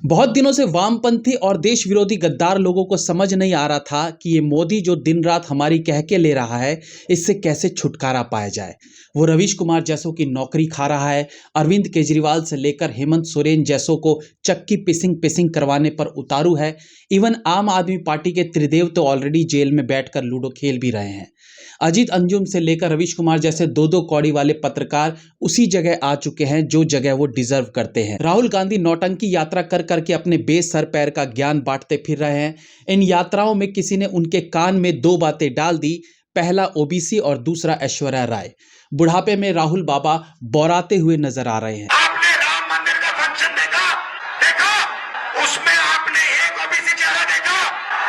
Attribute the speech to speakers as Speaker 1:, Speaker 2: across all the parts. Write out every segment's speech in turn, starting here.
Speaker 1: बहुत दिनों से वामपंथी और देश विरोधी गद्दार लोगों को समझ नहीं आ रहा था कि ये मोदी जो दिन रात हमारी कह के ले रहा है, इससे कैसे छुटकारा पाया जाए। वो रवीश कुमार जैसों की नौकरी खा रहा है, अरविंद केजरीवाल से लेकर हेमंत सोरेन जैसों को चक्की पिसिंग पिसिंग करवाने पर उतारू है। इवन आम आदमी पार्टी के त्रिदेव तो ऑलरेडी जेल में बैठकर लूडो खेल भी रहे हैं। अजीत अंजुम से लेकर रवीश कुमार जैसे दो दो कौड़ी वाले पत्रकार उसी जगह आ चुके हैं जो जगह वो डिजर्व करते हैं। राहुल गांधी नौटंकी यात्रा कर करके अपने बेस सर पैर का ज्ञान बांटते फिर रहे हैं। इन यात्राओं में किसी ने उनके कान में दो बातें डाल दी, पहला ओबीसी और दूसरा ऐश्वर्या राय। बुढ़ापे में राहुल बाबा बौराते हुए नजर आ रहे हैं।
Speaker 2: आपने राम मंदिर का फंक्शन देखा, उसमें आपने एक ओबीसी चेहरा देखा,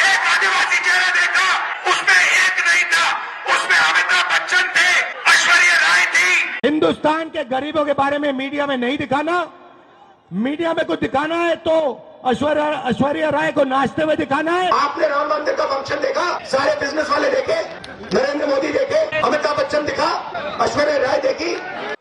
Speaker 2: एक आदिवासी चेहरा देखा, उसमें एक नहीं था, उसमें अमिताभ बच्चन थे, ऐश्वर्या राय थी।
Speaker 3: हिंदुस्तान के गरीबों के बारे में मीडिया में नहीं दिखाना, मीडिया में कुछ दिखाना है तो ऐश्वर्या राय को नाचते हुए दिखाना है।
Speaker 2: आपने राम मंदिर का फंक्शन देखा, सारे बिजनेस वाले देखे, नरेंद्र मोदी देखे, अमिताभ बच्चन दिखा, ऐश्वर्या राय देखी।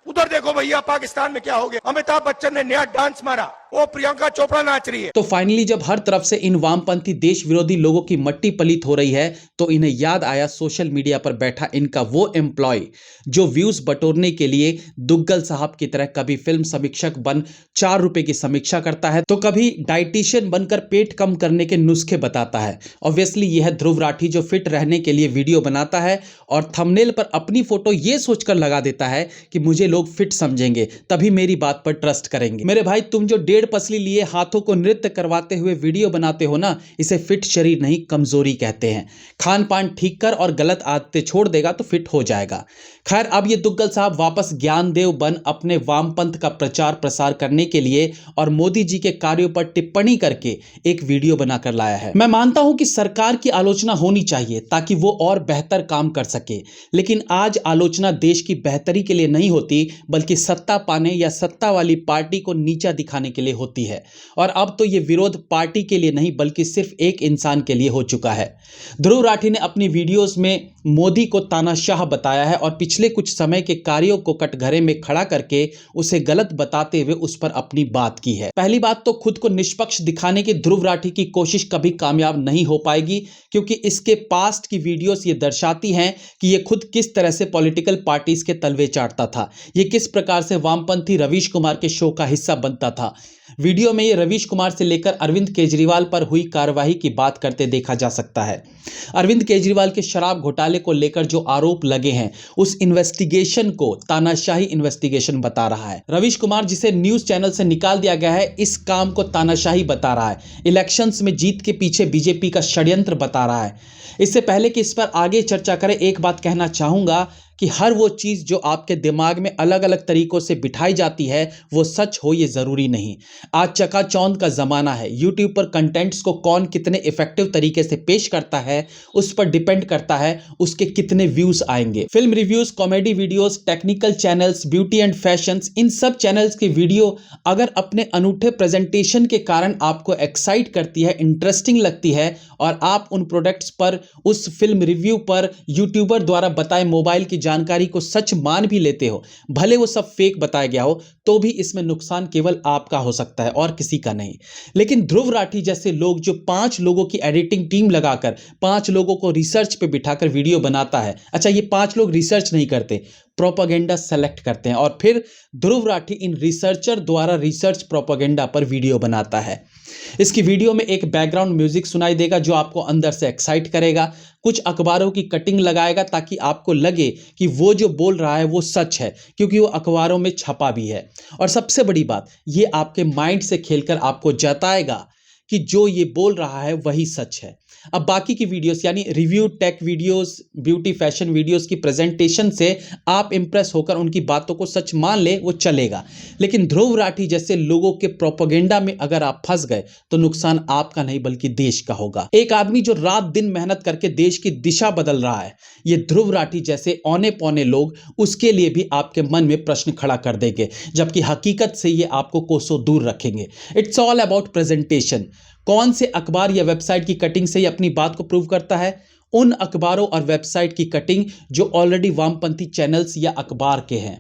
Speaker 2: उधर देखो भैया पाकिस्तान में क्या हो गया, अमिताभ बच्चन ने नया डांस मारा, वो प्रियंका चोपड़ा नाच रही है।
Speaker 1: तो फाइनली जब हर तरफ से इन वामपंथी देश विरोधी लोगों की मट्टी पलीत हो रही है, तो इन्हें याद आया सोशल मीडिया पर बैठा इनका वो एम्प्लॉय जो व्यूज बटोरने के लिए दुग्गल साहब की तरह कभी फिल्म समीक्षक बन 4 रुपए की समीक्षा करता है, तो कभी डाइटिशियन बनकर पेट कम करने के नुस्खे बताता है। ऑब्वियसली यह है ध्रुव राठी जो फिट रहने के लिए वीडियो बनाता है और थंबनेल पर अपनी फोटो ये सोचकर लगा देता है कि मुझे लोग फिट समझेंगे, तभी मेरी बात पर ट्रस्ट करेंगे। मेरे भाई, तुम जो 1.5 पसली लिए हाथों को नृत्य करवाते हुए वीडियो बनाते हो ना, इसे फिट शरीर नहीं कमजोरी कहते हैं। खान पान ठीक कर और गलत आदतें छोड़ देगा तो फिट हो जाएगा। खैर, अब ये दुग्गल साहब वापस ज्ञानदेव बन अपने वामपंथ का प्रचार प्रसार करने के लिए और मोदी जी के कार्यों पर टिप्पणी करके एक वीडियो बनाकर लाया है। मैं मानता हूं कि सरकार की आलोचना होनी चाहिए ताकि वो और बेहतर काम कर सके, लेकिन आज आलोचना देश की बेहतरी के लिए नहीं होती, बल्कि सत्ता पाने या सत्ता वाली पार्टी को नीचा दिखाने के लिए होती है। और अब तो ये विरोध पार्टी के लिए नहीं बल्कि सिर्फ एक इंसान के लिए हो चुका है। ध्रुव राठी ने अपनी वीडियोस में मोदी को तानाशाह बताया है और पिछले कुछ समय के कार्यों को कटघरे में खड़ा करके उसे गलत बताते हुए उस पर अपनी बात की है। पहली बात तो खुद को निष्पक्ष दिखाने की ध्रुव राठी की कोशिश कभी कामयाब नहीं हो पाएगी, क्योंकि इसके पास्ट की वीडियोस ये दर्शाती हैं कि ये खुद किस तरह से पॉलिटिकल पार्टीज के तलवे चाटता था, ये किस प्रकार से वामपंथी रवीश कुमार के शो का हिस्सा बनता था। वीडियो में ये रवीश कुमार से लेकर अरविंद केजरीवाल पर हुई कार्रवाई की बात करते देखा जा सकता है। अरविंद केजरीवाल के शराब घोटाले को लेकर जो आरोप लगे हैं, उस इन्वेस्टिगेशन को तानाशाही इन्वेस्टिगेशन बता रहा है। रवीश कुमार, जिसे न्यूज चैनल से निकाल दिया गया है, इस काम को तानाशाही बता रहा है। इलेक्शंस में जीत के पीछे बीजेपी का षड्यंत्र बता रहा है। इससे पहले कि इस पर आगे चर्चा करें, एक बात कहना चाहूंगा कि हर वो चीज़ जो आपके दिमाग में अलग अलग तरीकों से बिठाई जाती है वो सच हो ये ज़रूरी नहीं। आज चकाचौंध का ज़माना है। यूट्यूब पर कंटेंट्स को कौन कितने इफेक्टिव तरीके से पेश करता है उस पर डिपेंड करता है उसके कितने व्यूज़ आएंगे। Film reviews, comedy videos, technical channels, beauty and fashions, इन सब चैनल्स की वीडियो अगर अपने अनूठे प्रेजेंटेशन के कारण आपको एक्साइट करती है, इंटरेस्टिंग लगती है और आप उन प्रोडक्ट्स पर, उस फिल्म रिव्यू पर यूट्यूबर द्वारा बताए मोबाइल की जानकारी को सच मान भी लेते हो, भले वो सब फेक बताया गया हो, तो भी इसमें नुकसान केवल आपका हो सकता है और किसी का नहीं। लेकिन ध्रुव राठी जैसे लोग जो 5 लोगों की एडिटिंग टीम लगाकर 5 लोगों को रिसर्च पे बिठाकर वीडियो बनाता है, अच्छा ये 5 लोग रिसर्च नहीं करते, प्रोपेगेंडा सेलेक्ट करते हैं और फिर ध्रुव राठी इन रिसर्चर द्वारा रिसर्च प्रोपेगेंडा पर वीडियो बनाता है। इसकी वीडियो में एक बैकग्राउंड म्यूजिक सुनाई देगा जो आपको अंदर से एक्साइट करेगा, कुछ अखबारों की कटिंग लगाएगा ताकि आपको लगे कि वो जो बोल रहा है वो सच है, क्योंकि वो अखबारों में छपा भी है। और सबसे बड़ी बात, ये आपके माइंड से खेलकर आपको जताएगा कि जो ये बोल रहा है वही सच है। अब बाकी की वीडियोस यानी review, take videos, beauty fashion videos की प्रेजेंटेशन से आप इंप्रेस होकर उनकी बातों को सच मान ले, वो चलेगा। लेकिन ध्रुव राठी जैसे लोगों के प्रोपेगेंडा में अगर आप फंस गए तो नुकसान आपका नहीं बल्कि देश का होगा। एक आदमी जो रात दिन मेहनत करके देश की दिशा बदल रहा है, ये ध्रुव राठी जैसे औने पौने लोग उसके लिए भी आपके मन में प्रश्न खड़ा कर देंगे, जबकि हकीकत से ये आपको कोसों दूर रखेंगे। It's all about presentation. कौन से अखबार या वेबसाइट की कटिंग से ही अपनी बात को प्रूव करता है? उन अखबारों और वेबसाइट की कटिंग जो ऑलरेडी वामपंथी चैनल्स या अखबार के हैं।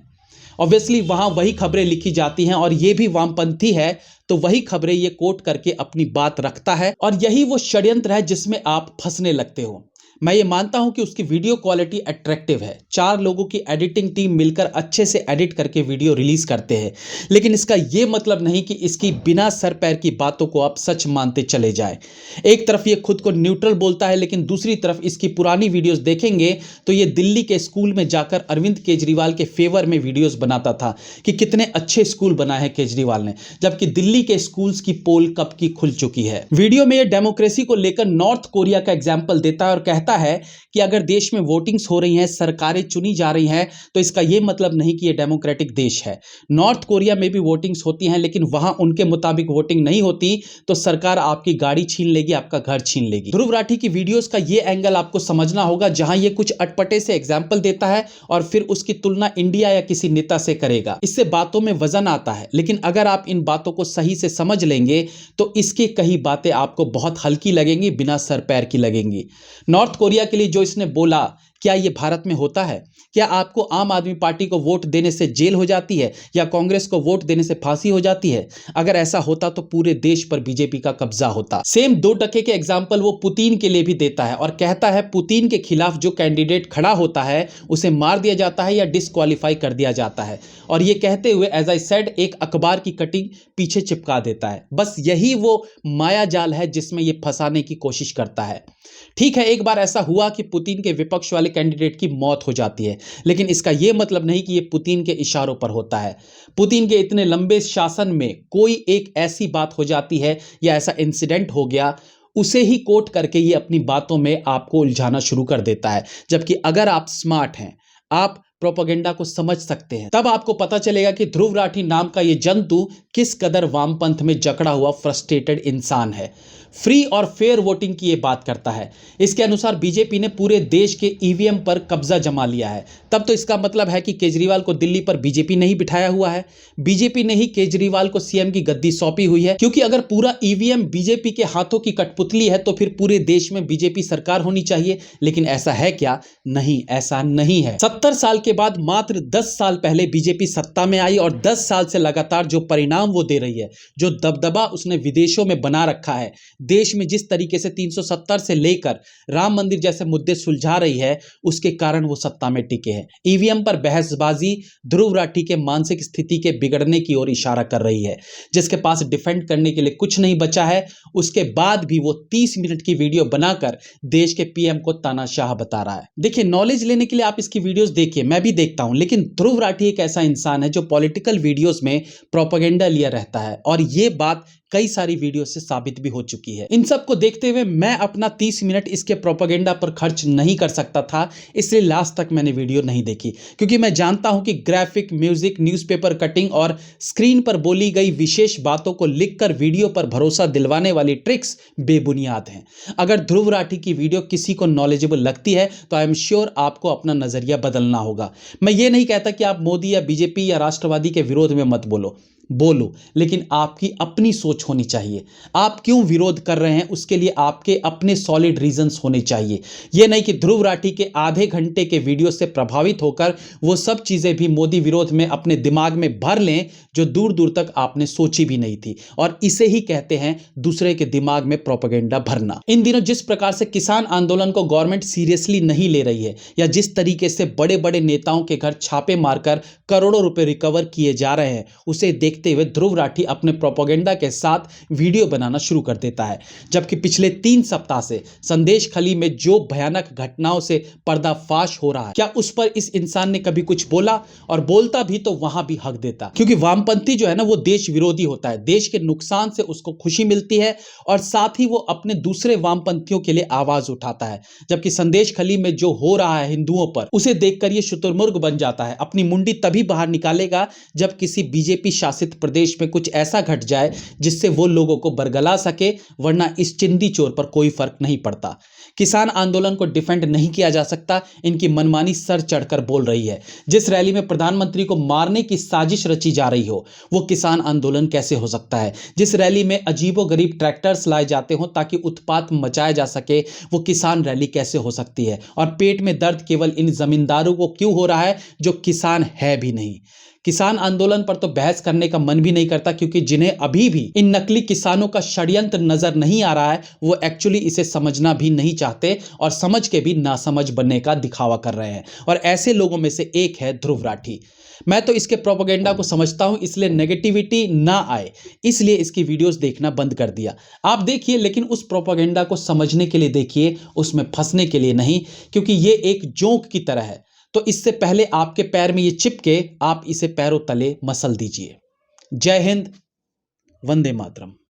Speaker 1: ऑब्वियसली वहां वही खबरें लिखी जाती हैं और ये भी वामपंथी है तो वही खबरें ये कोट करके अपनी बात रखता है और यही वो षड्यंत्र है जिसमें आप फंसने लगते हो। मैं ये मानता हूं कि उसकी वीडियो क्वालिटी अट्रैक्टिव है, 4 लोगों की एडिटिंग टीम मिलकर अच्छे से एडिट करके वीडियो रिलीज करते हैं, लेकिन इसका ये मतलब नहीं कि इसकी बिना सर पैर की बातों को आप सच मानते चले जाएं। एक तरफ ये खुद को न्यूट्रल बोलता है, लेकिन दूसरी तरफ इसकी पुरानी वीडियोस देखेंगे तो ये दिल्ली के स्कूल में जाकर अरविंद केजरीवाल के फेवर में वीडियोस बनाता था कि कितने अच्छे स्कूल बनाए हैं केजरीवाल ने, जबकि दिल्ली के स्कूल्स की पोल कब की खुल चुकी है। वीडियो में ये डेमोक्रेसी को लेकर नॉर्थ कोरिया का एग्जाम्पल देता है और कहता है कि अगर देश में वोटिंग्स हो रही हैं, सरकारें चुनी जा रही हैं, तो इसका यह मतलब नहीं कि यह डेमोक्रेटिक देश है। नॉर्थ कोरिया में भी वोटिंग्स होती हैं, लेकिन वहां उनके मुताबिक वोटिंग नहीं होती तो सरकार आपकी गाड़ी छीन लेगी, आपका घर छीन लेगी। ध्रुव राठी की वीडियोस का यह एंगल आपको समझना होगा, जहां यह कुछ अटपटे से एग्जाम्पल देता है और फिर उसकी तुलना इंडिया या किसी नेता से करेगा। इससे बातों में वजन आता है, लेकिन अगर आप इन बातों को सही से समझ लेंगे तो इसकी कई बातें आपको बहुत हल्की लगेंगी, बिना सर पैर की लगेंगी। नॉर्थ कोरिया के लिए जो इसने बोला, क्या यह भारत में होता है? क्या आपको आम आदमी पार्टी को वोट देने से जेल हो जाती है या कांग्रेस को वोट देने से फांसी हो जाती है? अगर ऐसा होता तो पूरे देश पर बीजेपी का कब्जा होता। सेम 2 टके के एग्जाम्पल वो पुतिन के लिए भी देता है और कहता है पुतिन के खिलाफ जो कैंडिडेट खड़ा होता है उसे मार दिया जाता है या डिस्क्वालीफाई कर दिया जाता है। और ये कहते हुए एज आई सेड एक अखबार की कटिंग पीछे चिपका देता है। बस यही वो माया जाल है जिसमें ये फंसाने की कोशिश करता है। ठीक है, एक बार ऐसा हुआ कि पुतिन के विपक्ष वाले कैंडिडेट की मौत हो जाती है, लेकिन इसका यह मतलब नहीं कि यह पुतिन के इशारों पर होता है। पुतिन के इतने लंबे शासन में कोई एक ऐसी बात हो जाती है या ऐसा इंसिडेंट हो गया, उसे ही कोट करके ये अपनी बातों में आपको उलझाना शुरू कर देता है। जबकि अगर आप स्मार्ट हैं, आप प्रोपेगेंडा को समझ सकते हैं, तब आपको पता चलेगा कि ध्रुव राठी नाम का ये जंतु किस कदर वामपंथ में जकड़ा हुआ फ्रस्ट्रेटेड इंसान है। फ्री और फेयर वोटिंग की ये बात करता है। इसके अनुसार बीजेपी ने पूरे देश के ईवीएम पर कब्जा जमा लिया है। तब तो इसका मतलब है कि केजरीवाल को दिल्ली पर बीजेपी ने ही बिठाया हुआ है, बीजेपी ने ही केजरीवाल को सीएम की गद्दी सौंपी हुई है। क्योंकि अगर पूरा ईवीएम बीजेपी के हाथों की कठपुतली है तो फिर पूरे देश में बीजेपी सरकार होनी चाहिए। लेकिन ऐसा है क्या? नहीं, ऐसा नहीं है। 70 साल के बाद मात्र 10 साल पहले बीजेपी सत्ता में आई और 10 साल से लगातार जो परिणाम वो दे रही है, जो दबदबा उसने विदेशों में बना रखा है, देश में जिस तरीके से 370 से लेकर राम मंदिर जैसे मुद्दे सुलझा रही है, उसके कारण वो सत्ता में टिके हैं। ईवीएम पर बहसबाजी ध्रुव राठी के मानसिक स्थिति के बिगड़ने की ओर इशारा कर रही है, जिसके पास डिफेंड करने के लिए कुछ नहीं बचा है। उसके बाद भी वो 30 मिनट की वीडियो बनाकर देश के पीएम को तानाशाह बता रहा है। देखिए, नॉलेज लेने के लिए आप इसकी वीडियोस देखिए, मैं भी देखता हूं, लेकिन ध्रुव राठी एक ऐसा इंसान है जो पॉलिटिकल वीडियोस में प्रोपेगेंडा लिया रहता है और ये बात कई सारी वीडियो से साबित भी हो चुकी है। इन सब को देखते हुए मैं अपना 30 मिनट इसके प्रोपेगेंडा पर खर्च नहीं कर सकता था, इसलिए लास्ट तक मैंने वीडियो नहीं देखी, क्योंकि मैं जानता हूं कि ग्राफिक, म्यूजिक, न्यूज़पेपर कटिंग और स्क्रीन पर बोली गई विशेष बातों को लिखकर वीडियो पर भरोसा दिलवाने वाली ट्रिक्स बेबुनियाद हैं। अगर ध्रुव राठी की वीडियो किसी को नॉलेजेबल लगती है तो आई एम श्योर आपको अपना नजरिया बदलना होगा। मैं ये नहीं कहता कि आप मोदी या बीजेपी या राष्ट्रवादी के विरोध में मत बोलो, लेकिन आपकी अपनी सोच होनी चाहिए। आप क्यों विरोध कर रहे हैं उसके लिए आपके अपने सॉलिड रीजंस होने चाहिए। यह नहीं कि ध्रुव राठी के आधे घंटे के वीडियो से प्रभावित होकर वो सब चीजें भी मोदी विरोध में अपने दिमाग में भर लें जो दूर दूर तक आपने सोची भी नहीं थी, और इसे ही कहते हैं दूसरे के दिमाग में प्रोपेगेंडा भरना। इन दिनों जिस प्रकार से किसान आंदोलन को गवर्नमेंट सीरियसली नहीं ले रही है, या जिस तरीके से बड़े बड़े नेताओं के घर छापे मारकर करोड़ों रुपए रिकवर किए जा रहे हैं, उसे देखते हुए ध्रुव राठी अपने प्रोपेगेंडा के साथ वीडियो बनाना शुरू कर देता है। जबकि पिछले 3 सप्ताह से संदेश खली में जो भयानक घटनाओं से पर्दाफाश हो रहा है, क्या उस पर इस इंसान ने कभी कुछ बोला? और बोलता भी तो वहां भी हक देता, क्योंकि वामपंथी जो है ना वो देश विरोधी होता है। देश के नुकसान से उसको खुशी मिलती है और साथ ही वो अपने दूसरे वामपंथियों के लिए आवाज उठाता है। जबकि संदेश खली में जो हो रहा है हिंदुओं पर, उसे देखकर ये शुतुरमुर्ग बन जाता है। अपनी मुंडी तभी बाहर निकालेगा जब किसी बीजेपी शासित प्रदेश में कुछ ऐसा घट जाए जिससे वो लोगों को बरगला सके, वरना इस चिंदी चोर पर कोई फर्क नहीं पड़ता। किसान आंदोलन को डिफेंड नहीं किया जा सकता, इनकी मनमानी सर चढ़कर बोल रही है। जिस रैली में प्रधानमंत्री को मारने की साजिश रची जा रही हो, वो किसान आंदोलन कैसे हो सकता है? जिस रैली में अजीबोगरीब ट्रैक्टर्स लाए जाते हो ताकि उत्पात मचाया जा सके, वो किसान रैली कैसे हो सकती है? और पेट में दर्द केवल इन जमींदारों को क्यों हो रहा है जो किसान है भी नहीं? किसान आंदोलन पर तो बहस करने का मन भी नहीं करता, क्योंकि जिन्हें अभी भी इन नकली किसानों का षड्यंत्र नजर नहीं आ रहा है वो एक्चुअली इसे समझना भी नहीं चाहते और समझ के भी नासमझ बनने का दिखावा कर रहे हैं। और ऐसे लोगों में से एक है ध्रुव राठी। मैं तो इसके प्रोपेगेंडा को समझता हूं, इसलिए नेगेटिविटी ना आए इसलिए इसकी वीडियोस देखना बंद कर दिया। आप देखिए, लेकिन उस प्रोपेगेंडा को समझने के लिए देखिए, उसमें फंसने के लिए नहीं, क्योंकि ये एक जोक की तरह है। तो इससे पहले आपके पैर में ये चिपके, आप इसे पैरों तले मसल दीजिए। जय हिंद, वंदे मातरम।